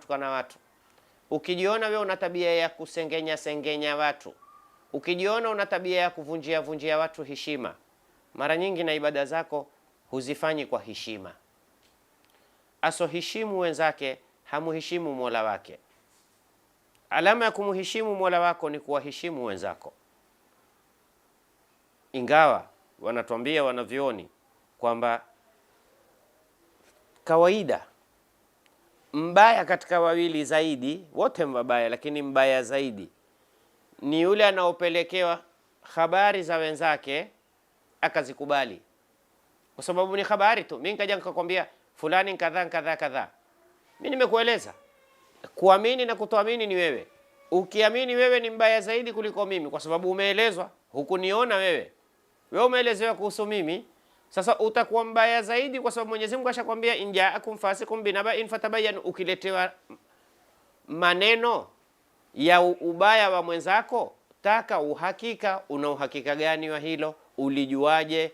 unatukana watu, ukijiona wewe una tabia ya sengenya watu, ukijiona una tabia ya vunjia watu heshima, mara nyingi na ibada zako huzifanyi kwa heshima. Asoheshimu wenzake hamuheshimu Mola wake. Alama ya kumuheshimu Mola wako ni kuwaheshimu wenzako. Ingawa wanatuambia wanavyoni kwamba kawaida mbaya katika wawili zaidi, wote mbaya, lakini mbaya zaidi ni yule anaopelekewa habari za wenzake akazikubali, kwa sababu ni habari tu. Mimi nikaja nikakwambia fulani kadha kadha kadha, mimi nimekueleza. Kuamini na kutoamini ni wewe. Ukiamini wewe ni mbaya zaidi kuliko mimi, kwa sababu umeelezwa, hukuniona wewe. Wewe umeelezewa kuhusu mimi, sasa utakuwa mbaya zaidi, kwa sababu Mwenyezi Mungu ashakwambia injaakum fasikum binaba'in fatabayyan. Ukiletewa maneno ya ubaya wa mwenzako, taka uhakika. Una uhakika gani wa hilo? Ulijuaje?